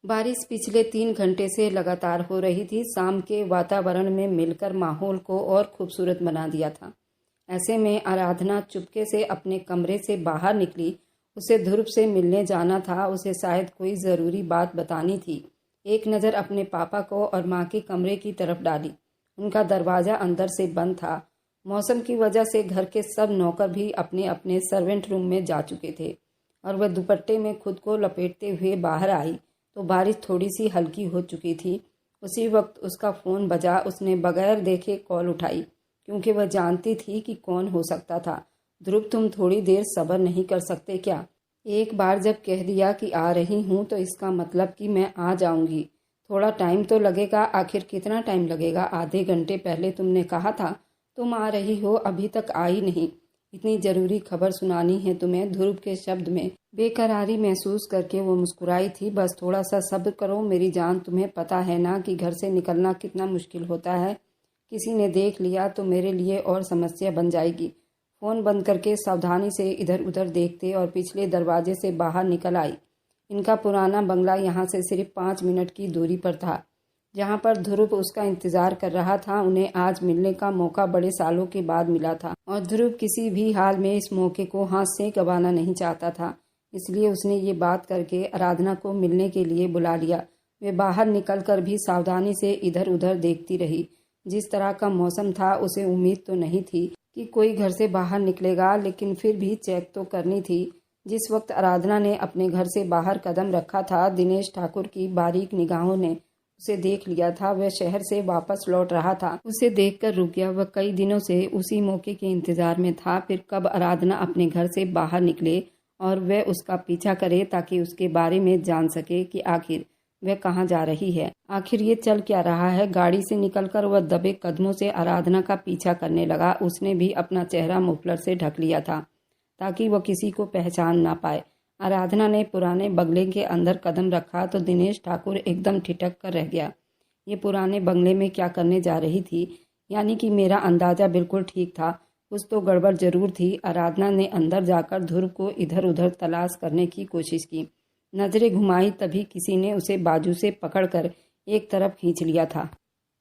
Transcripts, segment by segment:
बारिश पिछले 3 घंटे से लगातार हो रही थी। शाम के वातावरण में मिलकर माहौल को और खूबसूरत बना दिया था। ऐसे में आराधना चुपके से अपने कमरे से बाहर निकली। उसे ध्रुव से मिलने जाना था। उसे शायद कोई ज़रूरी बात बतानी थी। एक नज़र अपने पापा को और माँ के कमरे की तरफ डाली। उनका दरवाज़ा अंदर से बंद था। मौसम की वजह से घर के सब नौकर भी अपने अपने सर्वेंट रूम में जा चुके थे और वह दुपट्टे में खुद को लपेटते हुए बाहर आई तो बारिश थोड़ी सी हल्की हो चुकी थी। उसी वक्त उसका फ़ोन बजा। उसने बगैर देखे कॉल उठाई क्योंकि वह जानती थी कि कौन हो सकता था। ध्रुव, तुम थोड़ी देर सब्र नहीं कर सकते क्या? एक बार जब कह दिया कि आ रही हूँ तो इसका मतलब कि मैं आ जाऊँगी। थोड़ा टाइम तो लगेगा। आखिर कितना टाइम लगेगा? आधे घंटे पहले तुमने कहा था तुम आ रही हो, अभी तक आई नहीं। इतनी ज़रूरी खबर सुनानी है तुम्हें। ध्रुव के शब्द में बेकरारी महसूस करके वो मुस्कुराई थी। बस थोड़ा सा सब्र करो मेरी जान। तुम्हें पता है ना कि घर से निकलना कितना मुश्किल होता है। किसी ने देख लिया तो मेरे लिए और समस्या बन जाएगी। फ़ोन बंद करके सावधानी से इधर उधर देखते और पिछले दरवाजे से बाहर निकल आई। इनका पुराना बंगला यहाँ से सिर्फ 5 मिनट की दूरी पर था। जहाँ पर ध्रुव उसका इंतज़ार कर रहा था। उन्हें आज मिलने का मौका बड़े सालों के बाद मिला था और ध्रुव किसी भी हाल में इस मौके को हाथ से गंवाना नहीं चाहता था। इसलिए उसने ये बात करके आराधना को मिलने के लिए बुला लिया। वे बाहर निकलकर भी सावधानी से इधर उधर देखती रही। जिस तरह का मौसम था उसे उम्मीद तो नहीं थी कि कोई घर से बाहर निकलेगा, लेकिन फिर भी चेक तो करनी थी। जिस वक्त आराधना ने अपने घर से बाहर कदम रखा था, दिनेश ठाकुर की बारीक निगाहों ने उसे देख लिया था। वह शहर से वापस लौट रहा था। उसे देखकर रुक गया। वह कई दिनों से उसी मौके के इंतजार में था। फिर कब आराधना अपने घर से बाहर निकले और वह उसका पीछा करे ताकि उसके बारे में जान सके कि आखिर वह कहाँ जा रही है, आखिर ये चल क्या रहा है। गाड़ी से निकलकर वह दबे कदमों से आराधना का पीछा करने लगा। उसने भी अपना चेहरा मुफलर से ढक लिया था ताकि वह किसी को पहचान ना पाए। आराधना ने पुराने बंगले के अंदर कदम रखा तो दिनेश ठाकुर एकदम ठिठक कर रह गया। ये पुराने बंगले में क्या करने जा रही थी? यानी कि मेरा अंदाज़ा बिल्कुल ठीक था। कुछ तो गड़बड़ जरूर थी। आराधना ने अंदर जाकर ध्रुव को इधर उधर तलाश करने की कोशिश की। नजरें घुमाई तभी किसी ने उसे बाजू से पकड़कर एक तरफ खींच लिया था।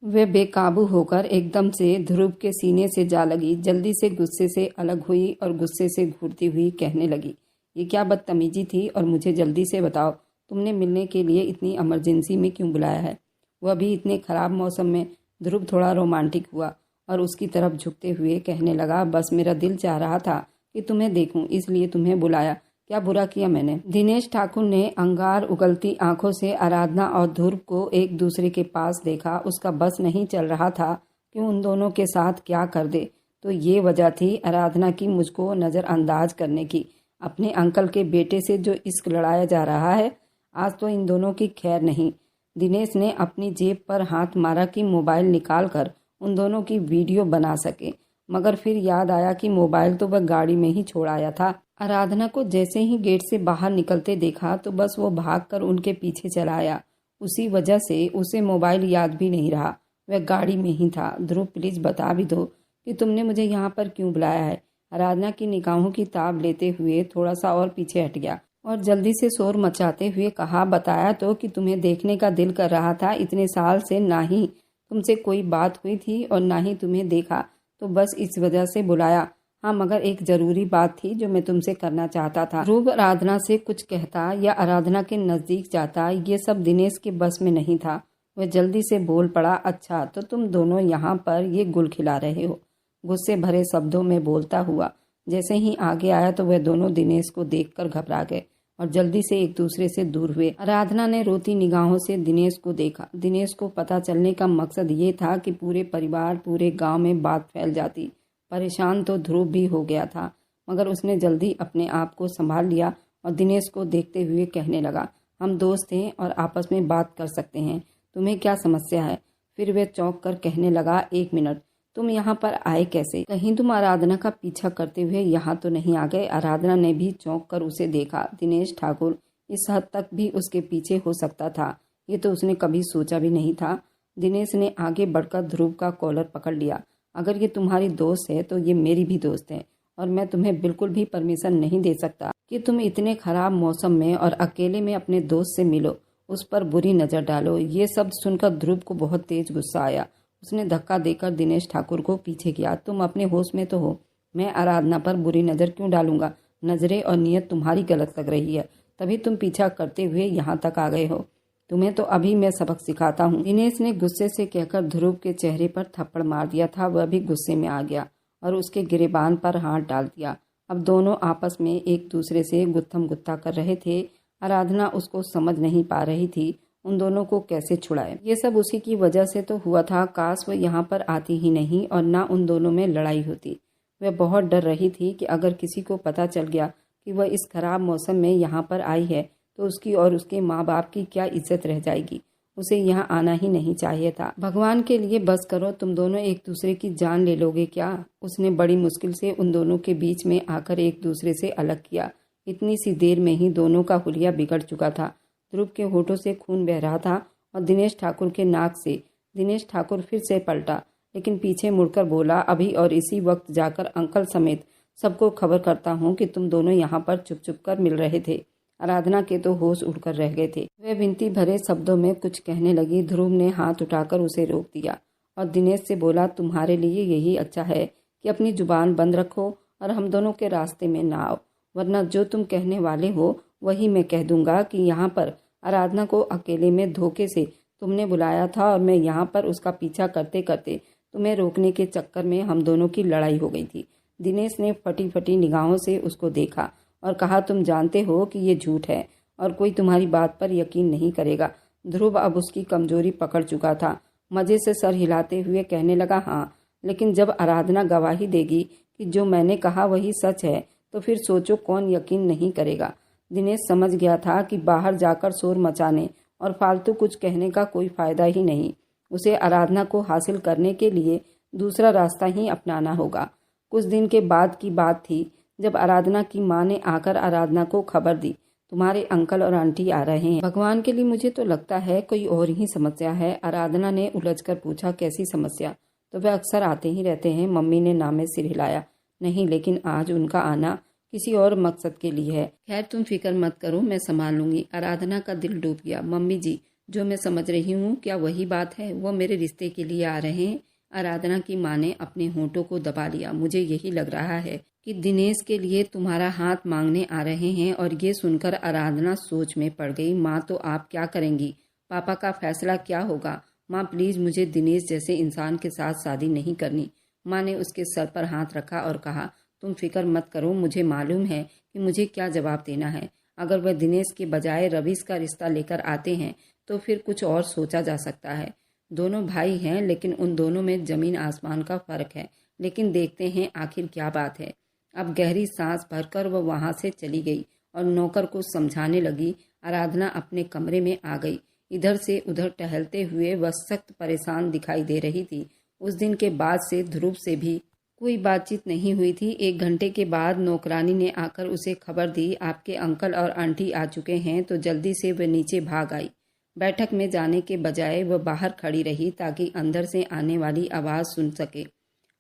वह बेकाबू होकर एकदम से ध्रुव के सीने से जा लगी। जल्दी से गुस्से से अलग हुई और गुस्से से घूरती हुई कहने लगी, ये क्या बदतमीजी थी? और मुझे जल्दी से बताओ, तुमने मिलने के लिए इतनी इमरजेंसी में क्यों बुलाया है? वह भी इतने खराब मौसम में। ध्रुव थोड़ा रोमांटिक हुआ और उसकी तरफ झुकते हुए कहने लगा, बस मेरा दिल चाह रहा था कि तुम्हें देखूं, इसलिए तुम्हें बुलाया। क्या बुरा किया मैंने? दिनेश ठाकुर ने अंगार उगलती आंखों से आराधना और ध्रुव को एक दूसरे के पास देखा। उसका बस नहीं चल रहा था कि उन दोनों के साथ क्या कर दे। तो ये वजह थी आराधना की मुझको नज़रअंदाज करने की। अपने अंकल के बेटे से जो इश्क लड़ाया जा रहा है, आज तो इन दोनों की खैर नहीं। दिनेश ने अपनी जेब पर हाथ मारा कि मोबाइल निकाल कर उन दोनों की वीडियो बना सके, मगर फिर याद आया कि मोबाइल तो वह गाड़ी में ही छोड़ आया था। आराधना को जैसे ही गेट से बाहर निकलते देखा तो बस वो भागकर उनके पीछे चला आया। उसी वजह से उसे मोबाइल याद भी नहीं रहा। वह गाड़ी में ही था। ध्रुव, प्लीज़ बता भी दो कि तुमने मुझे यहाँ पर क्यों बुलाया है? आराधना की निगाहों की ताब लेते हुए थोड़ा सा और पीछे हट गया और जल्दी से शोर मचाते हुए कहा, बताया तो कि तुम्हें देखने का दिल कर रहा था। इतने साल से ना ही तुमसे कोई बात हुई थी और ना ही तुम्हें देखा, तो बस इस वजह से बुलाया। हाँ, मगर एक ज़रूरी बात थी जो मैं तुमसे करना चाहता था। ध्रुव आराधना से कुछ कहता या आराधना के नज़दीक जाता, ये सब दिनेश के बस में नहीं था। वह जल्दी से बोल पड़ा, अच्छा तो तुम दोनों यहाँ पर ये गुल खिला रहे हो? गुस्से भरे शब्दों में बोलता हुआ जैसे ही आगे आया तो वह दोनों दिनेश को देखकर घबरा गए और जल्दी से एक दूसरे से दूर हुए। आराधना ने रोती निगाहों से दिनेश को देखा। दिनेश को पता चलने का मकसद ये था कि पूरे परिवार, पूरे गांव में बात फैल जाती। परेशान तो ध्रुव भी हो गया था, मगर उसने जल्दी अपने आप को संभाल लिया और दिनेश को देखते हुए कहने लगा, हम दोस्त हैं और आपस में बात कर सकते हैं। तुम्हें क्या समस्या है? फिर वह चौंक कर कहने लगा, 1 मिनट, तुम यहाँ पर आए कैसे? कहीं तुम आराधना का पीछा करते हुए यहाँ तो नहीं आ गए? आराधना ने भी चौंक कर उसे देखा। दिनेश ठाकुर इस हद तक भी उसके पीछे हो सकता था, ये तो उसने कभी सोचा भी नहीं था। दिनेश ने आगे बढ़कर ध्रुव का कॉलर पकड़ लिया। अगर ये तुम्हारी दोस्त है तो ये मेरी भी दोस्त है और मैं तुम्हें बिल्कुल भी परमिशन नहीं दे सकता कि तुम इतने खराब मौसम में और अकेले में अपने दोस्त से मिलो। उस पर बुरी नज़र डालो। ये शब्द सुनकर ध्रुव को बहुत तेज गुस्सा आया। उसने धक्का देकर दिनेश ठाकुर को पीछे किया। तुम अपने होश में तो हो? मैं आराधना पर बुरी नज़र क्यों डालूंगा? नज़रें और नियत तुम्हारी गलत लग रही है, तभी तुम पीछा करते हुए यहाँ तक आ गए हो। तुम्हें तो अभी मैं सबक सिखाता हूँ। दिनेश ने गुस्से से कहकर ध्रुव के चेहरे पर थप्पड़ मार दिया था। वह भी गुस्से में आ गया और उसके गिरेबान पर हाथ डाल दिया। अब दोनों आपस में एक दूसरे से गुत्थम गुत्था कर रहे थे। आराधना उसको समझ नहीं पा रही थी उन दोनों को कैसे छुड़ाए। ये सब उसी की वजह से तो हुआ था। काश वह यहाँ पर आती ही नहीं और ना उन दोनों में लड़ाई होती। वह बहुत डर रही थी कि अगर किसी को पता चल गया कि वह इस खराब मौसम में यहाँ पर आई है तो उसकी और उसके माँ बाप की क्या इज्जत रह जाएगी। उसे यहाँ आना ही नहीं चाहिए था। भगवान के लिए बस करो, तुम दोनों एक दूसरे की जान ले लोगे क्या? उसने बड़ी मुश्किल से उन दोनों के बीच में आकर एक दूसरे से अलग किया। इतनी सी देर में ही दोनों का हुलिया बिगड़ चुका था। ध्रुव के होठों से खून बह रहा था और दिनेश ठाकुर के नाक से। दिनेश ठाकुर फिर से पलटा, लेकिन पीछे मुड़कर बोला, अभी और इसी वक्त जाकर अंकल समेत सबको खबर करता हूँ कि तुम दोनों यहाँ पर चुप चुप कर मिल रहे थे। आराधना के तो होश उड़कर रह गए थे। वह विनती भरे शब्दों में कुछ कहने लगी। ध्रुव ने हाथ उठाकर उसे रोक दिया और दिनेश से बोला, तुम्हारे लिए यही अच्छा है कि अपनी जुबान बंद रखो और हम दोनों के रास्ते में ना आओ, वरना जो तुम कहने वाले हो वही मैं कह दूंगा कि यहाँ पर आराधना को अकेले में धोखे से तुमने बुलाया था और मैं यहाँ पर उसका पीछा करते करते तुम्हें रोकने के चक्कर में हम दोनों की लड़ाई हो गई थी। दिनेश ने फटी फटी निगाहों से उसको देखा और कहा, तुम जानते हो कि ये झूठ है और कोई तुम्हारी बात पर यकीन नहीं करेगा। ध्रुव अब उसकी कमजोरी पकड़ चुका था। मजे से सर हिलाते हुए कहने लगा, हाँ, लेकिन जब आराधना गवाही देगी कि जो मैंने कहा वही सच है तो फिर सोचो कौन यकीन नहीं करेगा। दिनेश समझ गया था कि बाहर जाकर शोर मचाने और फालतू कुछ कहने का कोई फायदा ही नहीं। उसे आराधना को हासिल करने के लिए दूसरा रास्ता ही अपनाना होगा। कुछ दिन के बाद की बात थी जब आराधना की माँ ने आकर आराधना को खबर दी, तुम्हारे अंकल और आंटी आ रहे हैं। भगवान के लिए मुझे तो लगता है कोई और ही समस्या है। आराधना ने उलझकर पूछा, कैसी समस्या? तो वे अक्सर आते ही रहते हैं। मम्मी ने नामे सिर हिलाया। नहीं, लेकिन आज उनका आना किसी और मकसद के लिए है। खैर तुम फिक्र मत करो, मैं संभाल लूंगी। आराधना का दिल डूब गया। मम्मी जी, जो मैं समझ रही हूँ क्या वही बात है? वो मेरे रिश्ते के लिए आ रहे हैं? आराधना की माँ ने अपने होंठों को दबा लिया। मुझे यही लग रहा है कि दिनेश के लिए तुम्हारा हाथ मांगने आ रहे हैं। और ये सुनकर आराधना सोच में पड़ गई। माँ, तो आप क्या करेंगी? पापा का फैसला क्या होगा? माँ प्लीज, मुझे दिनेश जैसे इंसान के साथ शादी नहीं करनी। माँ ने उसके सर पर हाथ रखा और कहा, तुम फिक्र मत करो, मुझे मालूम है कि मुझे क्या जवाब देना है। अगर वह दिनेश के बजाय रवीश का रिश्ता लेकर आते हैं तो फिर कुछ और सोचा जा सकता है। दोनों भाई हैं, लेकिन उन दोनों में जमीन आसमान का फर्क है। लेकिन देखते हैं आखिर क्या बात है। अब गहरी सांस भरकर वह वहां से चली गई और नौकर को समझाने लगी। आराधना अपने कमरे में आ गई। इधर से उधर टहलते हुए वह सख्त परेशान दिखाई दे रही थी। उस दिन के बाद से ध्रुव से भी कोई बातचीत नहीं हुई थी। 1 घंटे के बाद नौकरानी ने आकर उसे खबर दी, आपके अंकल और आंटी आ चुके हैं। तो जल्दी से वह नीचे भाग आई। बैठक में जाने के बजाय वह बाहर खड़ी रही ताकि अंदर से आने वाली आवाज़ सुन सके।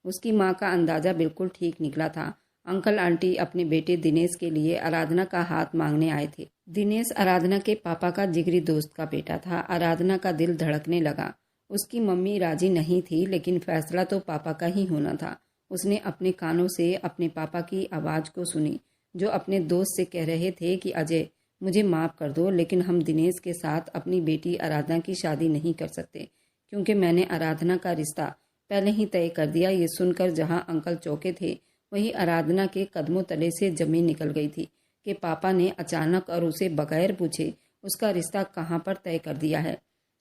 उसकी माँ का अंदाजा बिल्कुल ठीक निकला था। अंकल आंटी अपने बेटे दिनेश के लिए आराधना का हाथ मांगने आए थे। दिनेश आराधना के पापा का जिगरी दोस्त का बेटा था। आराधना का दिल धड़कने लगा। उसकी मम्मी राजी नहीं थी, लेकिन फैसला तो पापा का ही होना था। उसने अपने कानों से अपने पापा की आवाज़ को सुनी, जो अपने दोस्त से कह रहे थे कि अजय, मुझे माफ़ कर दो, लेकिन हम दिनेश के साथ अपनी बेटी आराधना की शादी नहीं कर सकते, क्योंकि मैंने आराधना का रिश्ता पहले ही तय कर दिया। ये सुनकर जहां अंकल चौंके थे, वहीं आराधना के कदमों तले से जमीन निकल गई थी कि पापा ने अचानक और उसे बगैर पूछे उसका रिश्ता कहाँ पर तय कर दिया है।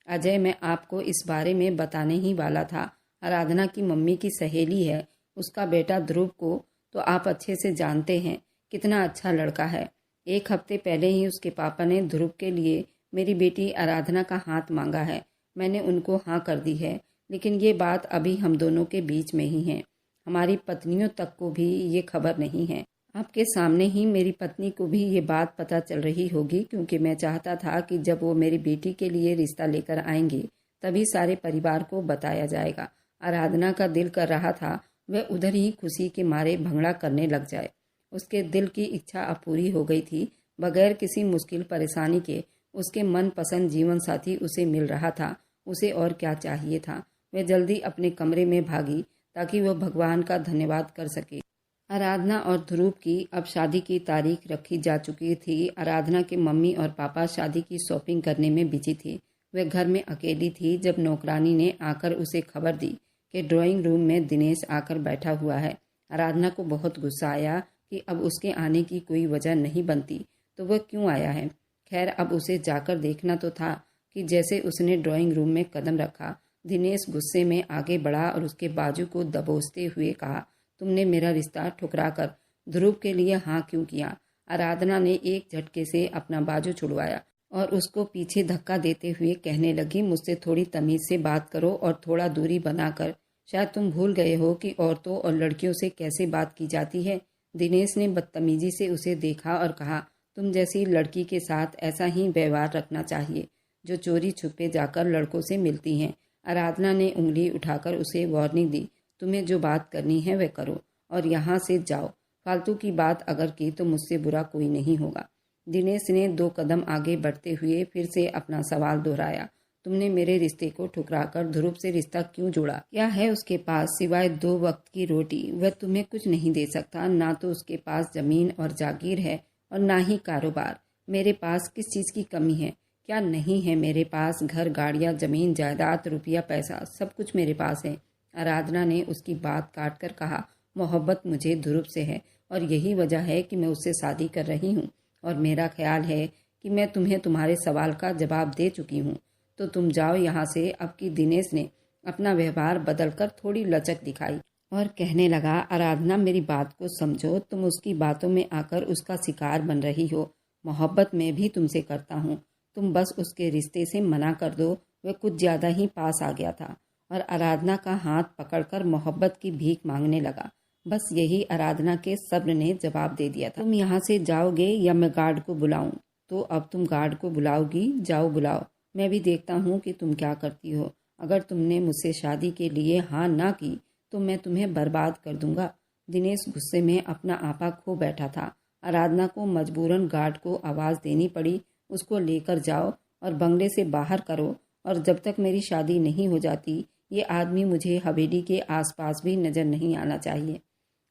अजय, मैं आपको इस बारे में बताने ही वाला था। आराधना की मम्मी की सहेली है। उसका बेटा ध्रुव को तो आप अच्छे से जानते हैं, कितना अच्छा लड़का है। 1 हफ्ते पहले ही उसके पापा ने ध्रुव के लिए मेरी बेटी आराधना का हाथ मांगा है। मैंने उनको हाँ कर दी है, लेकिन ये बात अभी हम दोनों के बीच में ही है। हमारी पत्नियों तक को भी ये खबर नहीं है। आपके सामने ही मेरी पत्नी को भी ये बात पता चल रही होगी, क्योंकि मैं चाहता था कि जब वो मेरी बेटी के लिए रिश्ता लेकर आएंगे तभी सारे परिवार को बताया जाएगा। आराधना का दिल कर रहा था वह उधर ही खुशी के मारे भंगड़ा करने लग जाए। उसके दिल की इच्छा अपूरी हो गई थी। बगैर किसी मुश्किल परेशानी के उसके मनपसंद जीवन साथी उसे मिल रहा था, उसे और क्या चाहिए था। वह जल्दी अपने कमरे में भागी ताकि वह भगवान का धन्यवाद कर सके। आराधना और ध्रुव की अब शादी की तारीख रखी जा चुकी थी। आराधना के मम्मी और पापा शादी की शॉपिंग करने में बिजी थे। वह घर में अकेली थी जब नौकरानी ने आकर उसे खबर दी कि ड्राइंग रूम में दिनेश आकर बैठा हुआ है। आराधना को बहुत गुस्सा आया कि अब उसके आने की कोई वजह नहीं बनती तो वह क्यों आया है। खैर, अब उसे जाकर देखना तो था कि जैसे उसने ड्राइंग रूम में कदम रखा, दिनेश गुस्से में आगे बढ़ा और उसके बाजू को दबोचते हुए कहा, तुमने मेरा रिश्ता ठुकराकर ध्रुव के लिए हाँ क्यों किया। आराधना ने एक झटके से अपना बाजू छुड़वाया और उसको पीछे धक्का देते हुए कहने लगी, मुझसे थोड़ी तमीज से बात करो और थोड़ा दूरी बनाकर। शायद तुम भूल गए हो कि औरतों और लड़कियों से कैसे बात की जाती है। दिनेश ने बदतमीजी से उसे देखा और कहा, तुम जैसी लड़की के साथ ऐसा ही व्यवहार रखना चाहिए जो चोरी छुपे जाकर लड़कों से मिलती हैं। आराधना ने उंगली उठाकर उसे वार्निंग दी, तुम्हें जो बात करनी है वह करो और यहाँ से जाओ। फालतू की बात अगर की तो मुझसे बुरा कोई नहीं होगा। दिनेश ने 2 कदम आगे बढ़ते हुए फिर से अपना सवाल दोहराया, तुमने मेरे रिश्ते को ठुकराकर ध्रुव से रिश्ता क्यों जोड़ा। क्या है उसके पास सिवाय 2 वक्त की रोटी। वह तुम्हें कुछ नहीं दे सकता। ना तो उसके पास जमीन और जागीर है और ना ही कारोबार। मेरे पास किस चीज़ की कमी है। क्या नहीं है मेरे पास। घर, गाड़ियाँ, जमीन जायदाद, रुपया पैसा, सब कुछ मेरे पास है। आराधना ने उसकी बात काट कर कहा, मोहब्बत मुझे ध्रुव से है और यही वजह है कि मैं उससे शादी कर रही हूँ और मेरा ख्याल है कि मैं तुम्हें तुम्हारे सवाल का जवाब दे चुकी हूँ, तो तुम जाओ यहाँ से। अब की दिनेश ने अपना व्यवहार बदलकर थोड़ी लचक दिखाई और कहने लगा, आराधना मेरी बात को समझो। तुम उसकी बातों में आकर उसका शिकार बन रही हो। मोहब्बत मैं भी तुमसे करता हूँ, तुम बस उसके रिश्ते से मना कर दो। वह कुछ ज़्यादा ही पास आ गया था और आराधना का हाथ पकड़कर मोहब्बत की भीख मांगने लगा। बस यही आराधना के सब्र ने जवाब दे दिया था, तुम यहाँ से जाओगे या मैं गार्ड को बुलाऊं। तो अब तुम गार्ड को बुलाओगी, जाओ बुलाओ। मैं भी देखता हूँ कि तुम क्या करती हो। अगर तुमने मुझसे शादी के लिए हाँ ना की तो मैं तुम्हें बर्बाद कर दूंगा। दिनेश गुस्से में अपना आपा खो बैठा था। आराधना को मजबूरन गार्ड को आवाज़ देनी पड़ी, उसको लेकर जाओ और बंगले से बाहर करो और जब तक मेरी शादी नहीं हो जाती ये आदमी मुझे हवेली के आसपास भी नज़र नहीं आना चाहिए।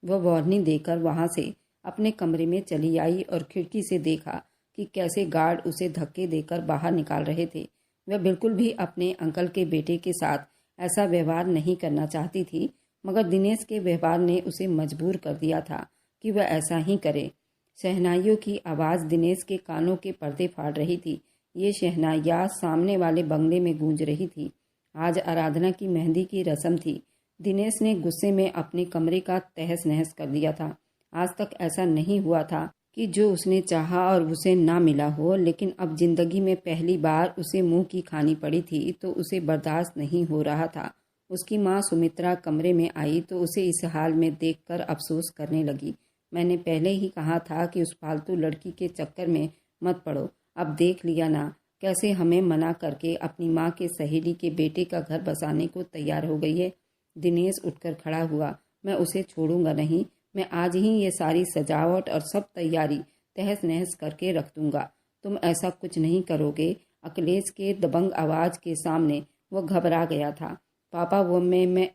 वह वार्निंग देकर वहाँ से अपने कमरे में चली आई और खिड़की से देखा कि कैसे गार्ड उसे धक्के देकर बाहर निकाल रहे थे। वह बिल्कुल भी अपने अंकल के बेटे के साथ ऐसा व्यवहार नहीं करना चाहती थी, मगर दिनेश के व्यवहार ने उसे मजबूर कर दिया था कि वह ऐसा ही करे। शहनाइयों की आवाज़ दिनेश के कानों के पर्दे फाड़ रही थी। ये शहनाइयाँ सामने वाले बंगले में गूंज रही थी। आज आराधना की मेहंदी की रस्म थी। दिनेश ने गुस्से में अपने कमरे का तहस नहस कर दिया था। आज तक ऐसा नहीं हुआ था कि जो उसने चाहा और उसे ना मिला हो, लेकिन अब जिंदगी में पहली बार उसे मुंह की खानी पड़ी थी तो उसे बर्दाश्त नहीं हो रहा था। उसकी माँ सुमित्रा कमरे में आई तो उसे इस हाल में देखकर अफसोस करने लगी। मैंने पहले ही कहा था कि उस फालतू लड़की के चक्कर में मत पड़ो। अब देख लिया ना कैसे हमें मना करके अपनी माँ के सहेली के बेटे का घर बसाने को तैयार हो गई है। दिनेश उठकर खड़ा हुआ, मैं उसे छोड़ूंगा नहीं। मैं आज ही ये सारी सजावट और सब तैयारी तहस नहस करके रख दूंगा। तुम ऐसा कुछ नहीं करोगे। अखिलेश के दबंग आवाज़ के सामने वो घबरा गया था। पापा वो मैं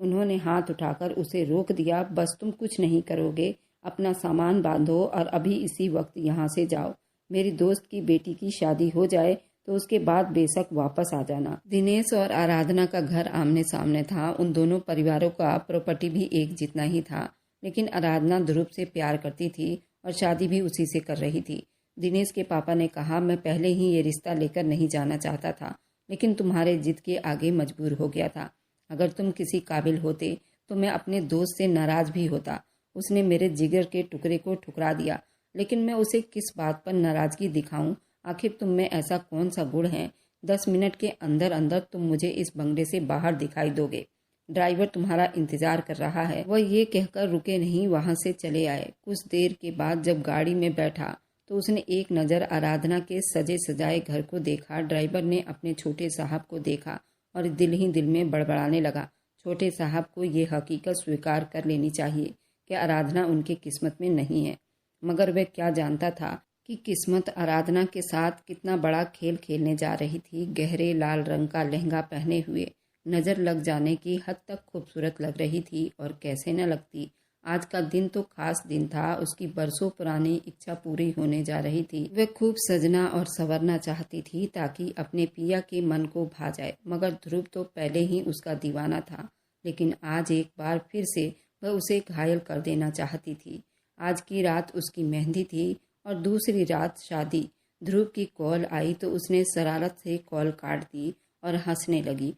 उन्होंने हाथ उठाकर उसे रोक दिया। बस तुम कुछ नहीं करोगे। अपना सामान बांधो और अभी इसी वक्त यहाँ से जाओ। मेरी दोस्त की बेटी की शादी हो जाए तो उसके बाद बेशक वापस आ जाना। दिनेश और आराधना का घर आमने सामने था। उन दोनों परिवारों का प्रॉपर्टी भी एक जितना ही था, लेकिन आराधना ध्रुव से प्यार करती थी और शादी भी उसी से कर रही थी। दिनेश के पापा ने कहा, मैं पहले ही ये रिश्ता लेकर नहीं जाना चाहता था, लेकिन तुम्हारे जिद के आगे मजबूर हो गया था। अगर तुम किसी काबिल होते तो मैं अपने दोस्त से नाराज भी होता। उसने मेरे जिगर के टुकड़े को ठुकरा दिया, लेकिन मैं उसे किस बात पर नाराजगी दिखाऊं। आखिर तुम में ऐसा कौन सा गुण है। 10 मिनट के अंदर अंदर तुम मुझे इस बंगले से बाहर दिखाई दोगे। ड्राइवर तुम्हारा इंतजार कर रहा है। वह ये कहकर रुके नहीं, वहां से चले आए। कुछ देर के बाद जब गाड़ी में बैठा तो उसने एक नज़र आराधना के सजे सजाए घर को देखा। ड्राइवर ने अपने छोटे साहब को देखा और दिल ही दिल में बड़बड़ाने लगा। छोटे साहब को ये हकीकत स्वीकार कर लेनी चाहिए कि आराधना उनकी किस्मत में नहीं है, मगर वह क्या जानता था कि किस्मत आराधना के साथ कितना बड़ा खेल खेलने जा रही थी। गहरे लाल रंग का लहंगा पहने हुए नज़र लग जाने की हद तक खूबसूरत लग रही थी। और कैसे न लगती, आज का दिन तो खास दिन था। उसकी बरसों पुरानी इच्छा पूरी होने जा रही थी। वह खूब सजना और संवरना चाहती थी ताकि अपने पिया के मन को भा जाए, मगर ध्रुव तो पहले ही उसका दीवाना था। लेकिन आज एक बार फिर से वह उसे घायल कर देना चाहती थी। आज की रात उसकी मेहंदी थी और दूसरी रात शादी। ध्रुव की कॉल आई तो उसने शरारत से कॉल काट दी और हंसने लगी।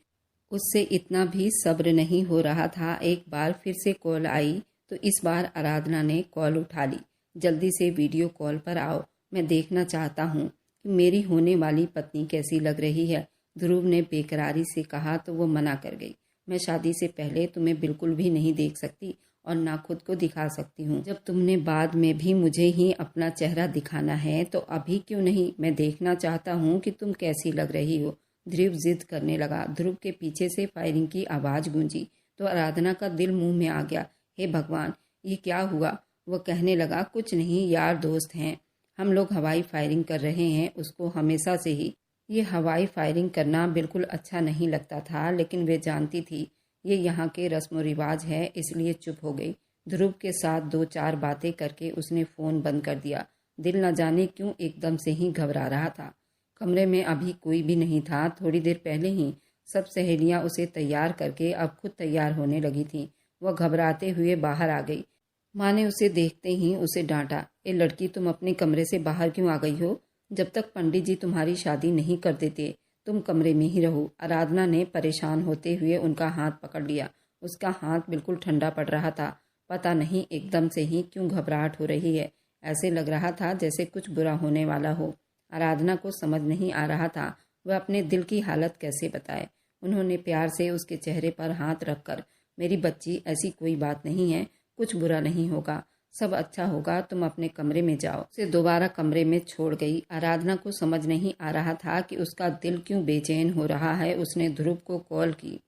उससे इतना भी सब्र नहीं हो रहा था। एक बार फिर से कॉल आई तो इस बार आराधना ने कॉल उठा ली। जल्दी से वीडियो कॉल पर आओ, मैं देखना चाहता हूँ कि मेरी होने वाली पत्नी कैसी लग रही है। ध्रुव ने बेकरारी से कहा तो वो मना कर गई। मैं शादी से पहले तुम्हें बिल्कुल भी नहीं देख सकती और ना खुद को दिखा सकती हूँ। जब तुमने बाद में भी मुझे ही अपना चेहरा दिखाना है तो अभी क्यों नहीं? मैं देखना चाहता हूँ कि तुम कैसी लग रही हो। ध्रुव जिद करने लगा। ध्रुव के पीछे से फायरिंग की आवाज़ गूंजी तो आराधना का दिल मुंह में आ गया। हे भगवान, ये क्या हुआ? वह कहने लगा, कुछ नहीं यार, दोस्त हैं हम लोग, हवाई फायरिंग कर रहे हैं। उसको हमेशा से ही ये हवाई फायरिंग करना बिल्कुल अच्छा नहीं लगता था, लेकिन वे जानती थी ये यहाँ के रस्म रिवाज है, इसलिए चुप हो गई। ध्रुव के साथ 2-4 बातें करके उसने फ़ोन बंद कर दिया। दिल न जाने क्यों एकदम से ही घबरा रहा था। कमरे में अभी कोई भी नहीं था। थोड़ी देर पहले ही सब सहेलियां उसे तैयार करके अब खुद तैयार होने लगी थीं। वह घबराते हुए बाहर आ गई। माँ ने उसे देखते ही उसे डांटा, ए लड़की, तुम अपने कमरे से बाहर क्यों आ गई हो? जब तक पंडित जी तुम्हारी शादी नहीं कर देते तुम कमरे में ही रहो। आराधना ने परेशान होते हुए उनका हाथ पकड़ लिया। उसका हाथ बिल्कुल ठंडा पड़ रहा था। पता नहीं एकदम से ही क्यों घबराहट हो रही है। ऐसे लग रहा था जैसे कुछ बुरा होने वाला हो। आराधना को समझ नहीं आ रहा था वह अपने दिल की हालत कैसे बताए। उन्होंने प्यार से उसके चेहरे पर हाथ रखकर, मेरी बच्ची, ऐसी कोई बात नहीं है, कुछ बुरा नहीं होगा, सब अच्छा होगा, तुम अपने कमरे में जाओ। उसे दोबारा कमरे में छोड़ गई। आराधना को समझ नहीं आ रहा था कि उसका दिल क्यों बेचैन हो रहा है। उसने ध्रुव को कॉल की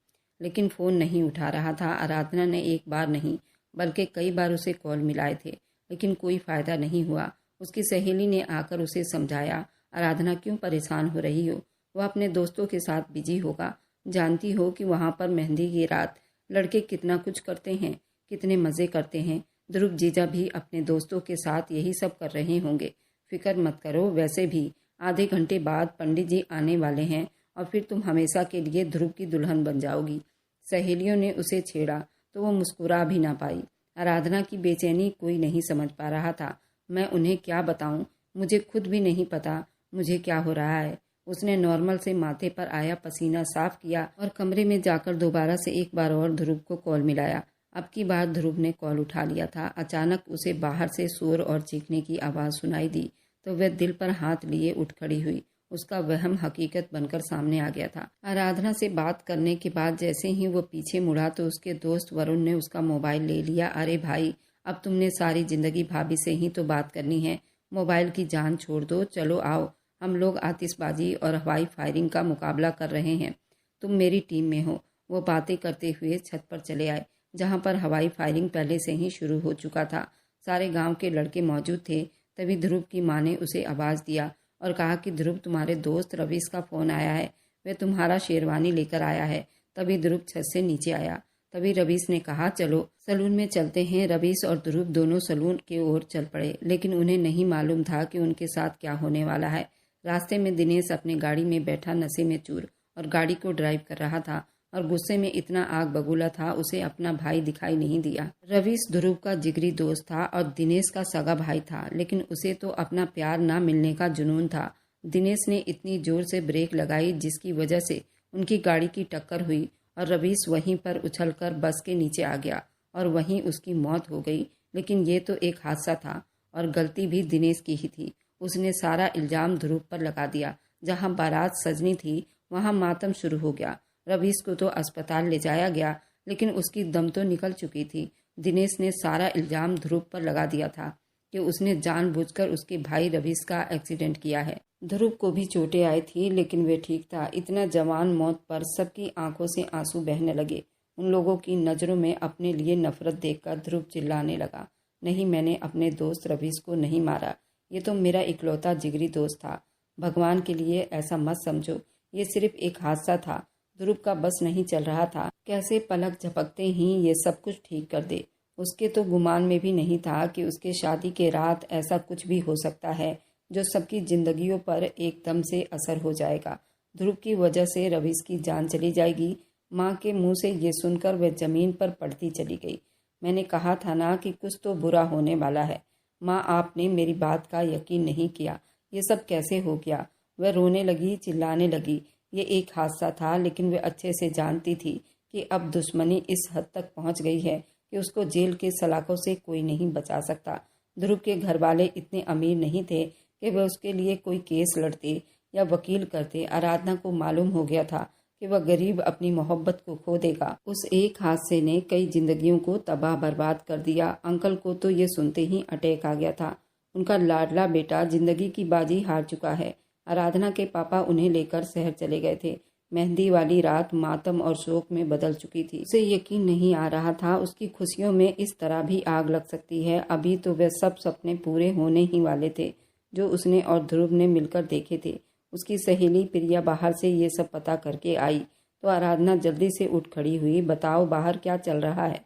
लेकिन फ़ोन नहीं उठा रहा था। आराधना ने एक बार नहीं बल्कि कई बार उसे कॉल मिलाए थे, लेकिन कोई फ़ायदा नहीं हुआ। उसकी सहेली ने आकर उसे समझाया, आराधना क्यों परेशान हो रही हो? वह अपने दोस्तों के साथ बिजी होगा। जानती हो कि वहाँ पर मेहंदी की रात लड़के कितना कुछ करते हैं, कितने मज़े करते हैं। ध्रुव जीजा भी अपने दोस्तों के साथ यही सब कर रहे होंगे। फिक्र मत करो, वैसे भी आधे घंटे बाद पंडित जी आने वाले हैं और फिर तुम हमेशा के लिए ध्रुव की दुल्हन बन जाओगी। सहेलियों ने उसे छेड़ा तो वो मुस्कुरा भी ना पाई। आराधना की बेचैनी कोई नहीं समझ पा रहा था। मैं उन्हें क्या बताऊं? मुझे खुद भी नहीं पता मुझे क्या हो रहा है। उसने नॉर्मल से माथे पर आया पसीना साफ किया और कमरे में जाकर दोबारा से एक बार और ध्रुव को कॉल मिलाया। अब की बार ध्रुव ने कॉल उठा लिया था। अचानक उसे बाहर से शोर और चीखने की आवाज़ सुनाई दी तो वह दिल पर हाथ लिए उठ खड़ी हुई। उसका वहम हकीकत बनकर सामने आ गया था। आराधना से बात करने के बाद जैसे ही वो पीछे मुड़ा तो उसके दोस्त वरुण ने उसका मोबाइल ले लिया। अरे भाई, अब तुमने सारी ज़िंदगी भाभी से ही तो बात करनी है, मोबाइल की जान छोड़ दो। चलो आओ, हम लोग आतिशबाजी और हवाई फायरिंग का मुकाबला कर रहे हैं, तुम मेरी टीम में हो। वो बातें करते हुए छत पर चले आए जहाँ पर हवाई फायरिंग पहले से ही शुरू हो चुका था। सारे गांव के लड़के मौजूद थे। तभी ध्रुव की माँ ने उसे आवाज़ दिया और कहा कि ध्रुव, तुम्हारे दोस्त रवीश का फ़ोन आया है, वह तुम्हारा शेरवानी लेकर आया है। तभी ध्रुव छत से नीचे आया। तभी रवीश ने कहा, चलो सलून में चलते हैं। रवीश और ध्रुव दोनों सलून की ओर चल पड़े, लेकिन उन्हें नहीं मालूम था कि उनके साथ क्या होने वाला है। रास्ते में दिनेश अपनी गाड़ी में बैठा नशे में चूर और गाड़ी को ड्राइव कर रहा था और गुस्से में इतना आग बबूला था उसे अपना भाई दिखाई नहीं दिया। रवीश ध्रुव का जिगरी दोस्त था और दिनेश का सगा भाई था, लेकिन उसे तो अपना प्यार ना मिलने का जुनून था। दिनेश ने इतनी जोर से ब्रेक लगाई जिसकी वजह से उनकी गाड़ी की टक्कर हुई और रवीश वहीं पर उछलकर बस के नीचे आ गया और वहीं उसकी मौत हो गई। लेकिन ये तो एक हादसा था और गलती भी दिनेश की ही थी। उसने सारा इल्ज़ाम ध्रुव पर लगा दिया। जहाँ बारात सजनी थी वहाँ मातम शुरू हो गया। रवीश को तो अस्पताल ले जाया गया, लेकिन उसकी दम तो निकल चुकी थी। दिनेश ने सारा इल्ज़ाम ध्रुव पर लगा दिया था कि उसने जानबूझकर उसके भाई रवीश का एक्सीडेंट किया है। ध्रुव को भी चोटें आई थी, लेकिन वे ठीक था। इतना जवान मौत पर सबकी आंखों से आंसू बहने लगे। उन लोगों की नज़रों में अपने लिए नफरत देखकर ध्रुव चिल्लाने लगा, नहीं, मैंने अपने दोस्त रवीश को नहीं मारा। ये तो मेरा इकलौता जिगरी दोस्त था। भगवान के लिए ऐसा मत समझो, ये सिर्फ एक हादसा था। ध्रुव का बस नहीं चल रहा था, कैसे पलक झपकते ही ये सब कुछ ठीक कर दे। उसके तो गुमान में भी नहीं था कि उसके शादी के रात ऐसा कुछ भी हो सकता है जो सबकी जिंदगियों पर एकदम से असर हो जाएगा। ध्रुव की वजह से रवीश की जान चली जाएगी। माँ के मुंह से ये सुनकर वह जमीन पर पड़ती चली गई। मैंने कहा था ना कि कुछ तो बुरा होने वाला है। माँ, आपने मेरी बात का यकीन नहीं किया। ये सब कैसे हो गया? वह रोने लगी, चिल्लाने लगी। ये एक हादसा था, लेकिन वह अच्छे से जानती थी कि अब दुश्मनी इस हद तक पहुंच गई है कि उसको जेल के सलाखों से कोई नहीं बचा सकता। ध्रुव के घर वाले इतने अमीर नहीं थे कि वह उसके लिए कोई केस लड़ते या वकील करते। आराधना को मालूम हो गया था कि वह गरीब अपनी मोहब्बत को खो देगा। उस एक हादसे ने कई जिंदगियों को तबाह बर्बाद कर दिया। अंकल को तो ये सुनते ही अटैक आ गया था। उनका लाडला बेटा जिंदगी की बाजी हार चुका है। आराधना के पापा उन्हें लेकर शहर चले गए थे। मेहंदी वाली रात मातम और शोक में बदल चुकी थी। उसे यकीन नहीं आ रहा था उसकी खुशियों में इस तरह भी आग लग सकती है। अभी तो वे सब सपने पूरे होने ही वाले थे जो उसने और ध्रुव ने मिलकर देखे थे। उसकी सहेली प्रिया बाहर से ये सब पता करके आई तो आराधना जल्दी से उठ खड़ी हुई। बताओ, बाहर क्या चल रहा है?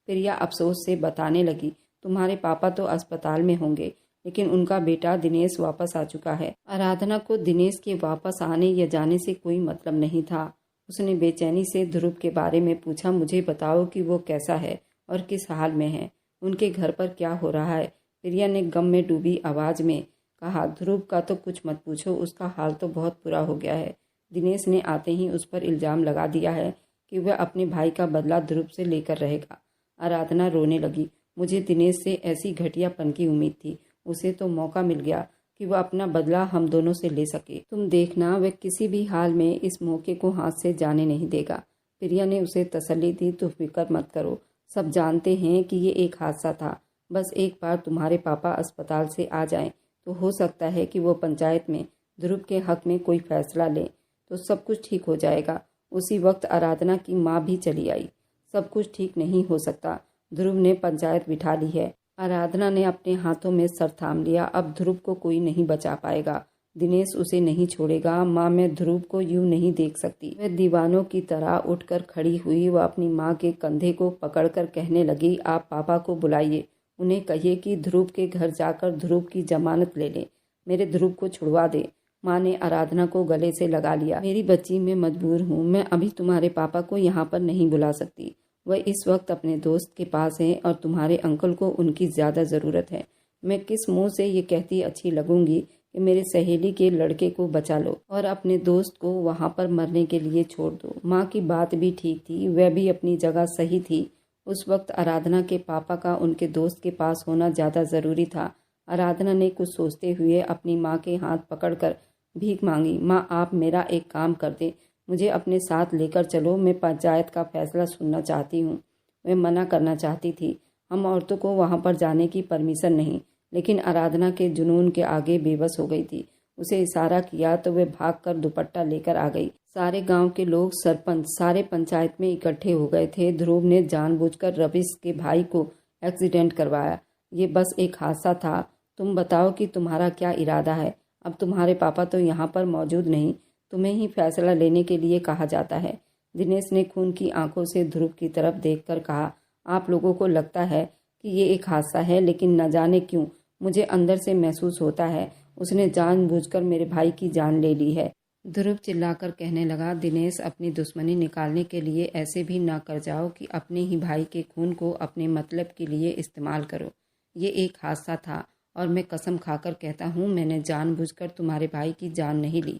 प्रिया अफसोस से बताने लगी, तुम्हारे पापा तो अस्पताल में होंगे, लेकिन उनका बेटा दिनेश वापस आ चुका है। आराधना को दिनेश के वापस आने या जाने से कोई मतलब नहीं था। उसने बेचैनी से ध्रुव के बारे में पूछा, मुझे बताओ कि वो कैसा है और किस हाल में है, उनके घर पर क्या हो रहा है? प्रिया ने गम में डूबी आवाज में कहा, ध्रुव का तो कुछ मत पूछो, उसका हाल तो बहुत बुरा हो गया है। दिनेश ने आते ही उस पर इल्जाम लगा दिया है कि वह अपने भाई का बदला ध्रुव से लेकर रहेगा। आराधना रोने लगी, मुझे दिनेश से ऐसी घटियापन की उम्मीद थी। उसे तो मौका मिल गया कि वह अपना बदला हम दोनों से ले सके। तुम देखना, वह किसी भी हाल में इस मौके को हाथ से जाने नहीं देगा। प्रिया ने उसे तसल्ली दी, तो फिक्र मत करो, सब जानते हैं कि ये एक हादसा था। बस एक बार तुम्हारे पापा अस्पताल से आ जाएं तो हो सकता है कि वो पंचायत में ध्रुव के हक में कोई फैसला ले, तो सब कुछ ठीक हो जाएगा। उसी वक्त आराधना की माँ भी चली आई। सब कुछ ठीक नहीं हो सकता, ध्रुव ने पंचायत बिठा ली है। आराधना ने अपने हाथों में सर थाम लिया। अब ध्रुव को कोई नहीं बचा पाएगा। दिनेश उसे नहीं छोड़ेगा। माँ, मैं ध्रुव को यूं नहीं देख सकती। वह दीवानों की तरह उठकर खड़ी हुई। वह अपनी माँ के कंधे को पकड़कर कहने लगी, आप पापा को बुलाइए, उन्हें कहिए कि ध्रुव के घर जाकर ध्रुव की जमानत ले ले, मेरे ध्रुव को छुड़वा दे। माँ ने आराधना को गले से लगा लिया। मेरी बच्ची, मैं मजबूर हूँ, मैं अभी तुम्हारे पापा को यहाँ पर नहीं बुला सकती। वह इस वक्त अपने दोस्त के पास हैं और तुम्हारे अंकल को उनकी ज़्यादा ज़रूरत है। मैं किस मुंह से ये कहती अच्छी लगूंगी कि मेरे सहेली के लड़के को बचा लो और अपने दोस्त को वहाँ पर मरने के लिए छोड़ दो। माँ की बात भी ठीक थी, वह भी अपनी जगह सही थी। उस वक्त आराधना के पापा का उनके दोस्त के पास होना ज़्यादा ज़रूरी था। आराधना ने कुछ सोचते हुए अपनी माँ के हाथ पकड़कर भीख मांगी, माँ, आप मेरा एक काम कर दे, मुझे अपने साथ लेकर चलो, मैं पंचायत का फैसला सुनना चाहती हूँ। वह मना करना चाहती थी, हम औरतों को वहाँ पर जाने की परमिशन नहीं, लेकिन आराधना के जुनून के आगे बेबस हो गई थी। उसे इशारा किया तो वह भागकर दुपट्टा लेकर आ गई। सारे गांव के लोग, सरपंच, सारे पंचायत में इकट्ठे हो गए थे। ध्रुव ने जानबूझकर रवीश के भाई को एक्सीडेंट करवाया। ये बस एक हादसा था। तुम बताओ कि तुम्हारा क्या इरादा है? अब तुम्हारे पापा तो यहाँ पर मौजूद नहीं, तुम्हें ही फैसला लेने के लिए कहा जाता है। दिनेश ने खून की आंखों से ध्रुव की तरफ देखकर कहा, आप लोगों को लगता है कि ये एक हादसा है, लेकिन न जाने क्यों मुझे अंदर से महसूस होता है उसने जानबूझकर मेरे भाई की जान ले ली है। ध्रुव चिल्लाकर कहने लगा, दिनेश, अपनी दुश्मनी निकालने के लिए ऐसे भी ना कर जाओ कि अपने ही भाई के खून को अपने मतलब के लिए इस्तेमाल करो। ये एक हादसा था और मैं कसम खाकर कहता हूँ, मैंने जानबूझकर तुम्हारे भाई की जान नहीं ली।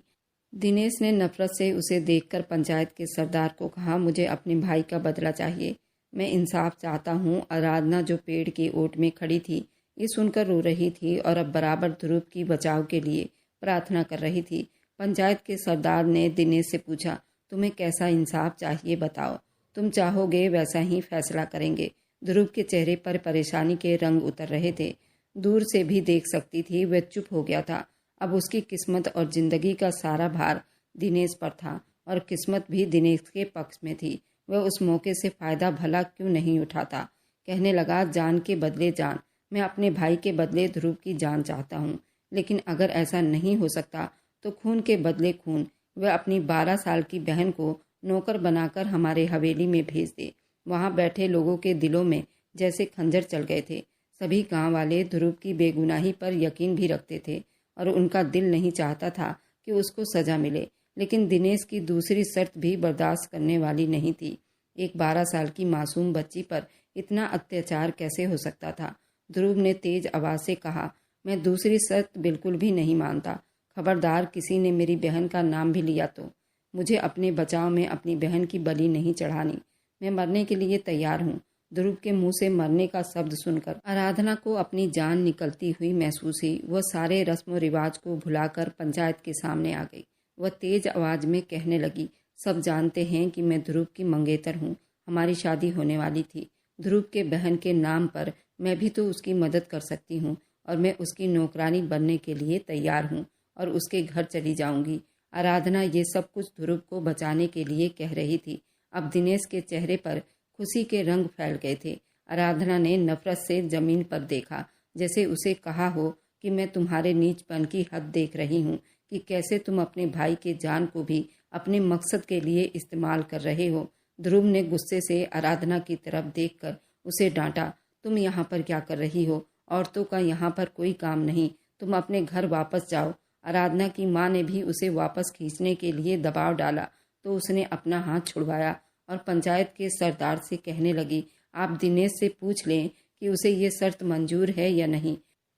दिनेश ने नफरत से उसे देखकर पंचायत के सरदार को कहा, मुझे अपने भाई का बदला चाहिए, मैं इंसाफ चाहता हूँ। आराधना जो पेड़ की ओट में खड़ी थी ये सुनकर रो रही थी और अब बराबर ध्रुव की बचाव के लिए प्रार्थना कर रही थी। पंचायत के सरदार ने दिनेश से पूछा, तुम्हें कैसा इंसाफ चाहिए, बताओ, तुम चाहोगे वैसा ही फैसला करेंगे। ध्रुव के चेहरे पर परेशानी के रंग उतर रहे थे। दूर से भी देख सकती थी, वह चुप हो गया था। अब उसकी किस्मत और जिंदगी का सारा भार दिनेश पर था और किस्मत भी दिनेश के पक्ष में थी। वह उस मौके से फायदा भला क्यों नहीं उठाता। कहने लगा, जान के बदले जान, मैं अपने भाई के बदले ध्रुव की जान चाहता हूँ। लेकिन अगर ऐसा नहीं हो सकता तो खून के बदले खून वह अपनी 12 साल की बहन को नौकर बनाकर हमारे हवेली में भेज दे। वहाँ बैठे लोगों के दिलों में जैसे खंजर चल गए थे। सभी गांव वाले ध्रुव की बेगुनाही पर यकीन भी रखते थे और उनका दिल नहीं चाहता था कि उसको सजा मिले, लेकिन दिनेश की दूसरी शर्त भी बर्दाश्त करने वाली नहीं थी। एक 12 साल की मासूम बच्ची पर इतना अत्याचार कैसे हो सकता था? ध्रुव ने तेज आवाज से कहा, मैं दूसरी शर्त बिल्कुल भी नहीं मानता। खबरदार किसी ने मेरी बहन का नाम भी लिया तो मुझे अपने बचाव में अपनी बहन की बलि नहीं चढ़ानी। मैं मरने के लिए तैयार हूँ। ध्रुव के मुंह से मरने का शब्द सुनकर आराधना को अपनी जान निकलती हुई महसूस हुई। वह सारे रस्म रिवाज को भुलाकर पंचायत के सामने आ गई। वह तेज आवाज में कहने लगी, सब जानते हैं कि मैं ध्रुव की मंगेतर हूँ। हमारी शादी होने वाली थी। ध्रुव के बहन के नाम पर मैं भी तो उसकी मदद कर सकती हूँ और मैं उसकी नौकरानी बनने के लिए तैयार हूँ और उसके घर चली जाऊंगी। आराधना ये सब कुछ ध्रुव को बचाने के लिए कह रही थी। अब दिनेश के चेहरे पर खुशी के रंग फैल गए थे। आराधना ने नफरत से जमीन पर देखा, जैसे उसे कहा हो कि मैं तुम्हारे नीचपन की हद देख रही हूँ कि कैसे तुम अपने भाई के जान को भी अपने मकसद के लिए इस्तेमाल कर रहे हो। ध्रुव ने गुस्से से आराधना की तरफ देखकर उसे डांटा, तुम यहाँ पर क्या कर रही हो? औरतों का यहाँ पर कोई काम नहीं, तुम अपने घर वापस जाओ। आराधना की माँ ने भी उसे वापस खींचने के लिए दबाव डाला तो उसने अपना हाथ छुड़वाया और पंचायत के सरदार से कहने लगी, आप दिनेश से पूछ लें कि उसे ये शर्त मंजूर है या नहीं।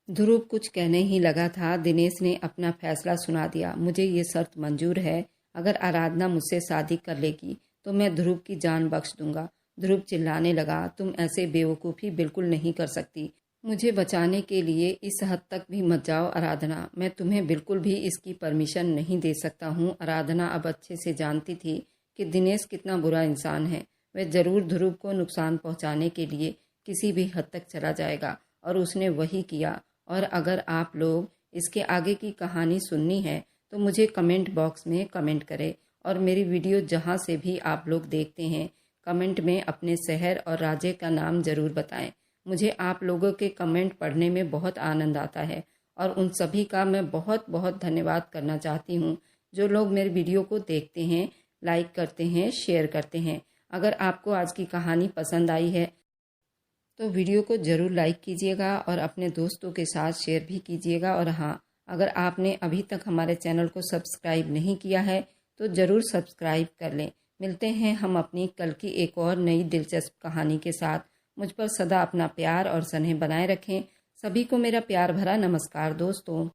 ध्रुव कुछ कहने ही लगा था, दिनेश ने अपना फैसला सुना दिया, मुझे ये शर्त मंजूर है। अगर आराधना मुझसे शादी कर लेगी तो मैं ध्रुव की जान बख्श दूंगा। ध्रुव चिल्लाने लगा, तुम ऐसे बेवकूफ़ी बिल्कुल नहीं कर सकती। मुझे बचाने के लिए इस हद तक भी मत जाओ आराधना। मैं तुम्हें बिल्कुल भी इसकी परमिशन नहीं दे सकता हूँ। आराधना अब अच्छे से जानती थी कि दिनेश कितना बुरा इंसान है। वह ज़रूर ध्रुव को नुकसान पहुँचाने के लिए किसी भी हद तक चला जाएगा और उसने वही किया। और अगर आप लोग इसके आगे की कहानी सुननी है तो मुझे कमेंट बॉक्स में कमेंट करें और मेरी वीडियो जहाँ से भी आप लोग देखते हैं कमेंट में अपने शहर और राज्य का नाम ज़रूर बताएं। मुझे आप लोगों के कमेंट पढ़ने में बहुत आनंद आता है और उन सभी का मैं बहुत बहुत धन्यवाद करना चाहती हूँ जो लोग मेरे वीडियो को देखते हैं, लाइक करते हैं, शेयर करते हैं। अगर आपको आज की कहानी पसंद आई है तो वीडियो को ज़रूर लाइक कीजिएगा और अपने दोस्तों के साथ शेयर भी कीजिएगा। और हाँ, अगर आपने अभी तक हमारे चैनल को सब्सक्राइब नहीं किया है तो ज़रूर सब्सक्राइब कर लें। मिलते हैं हम अपनी कल की एक और नई दिलचस्प कहानी के साथ। मुझ पर सदा अपना प्यार और स्नेह बनाए रखें। सभी को मेरा प्यार भरा नमस्कार दोस्तों।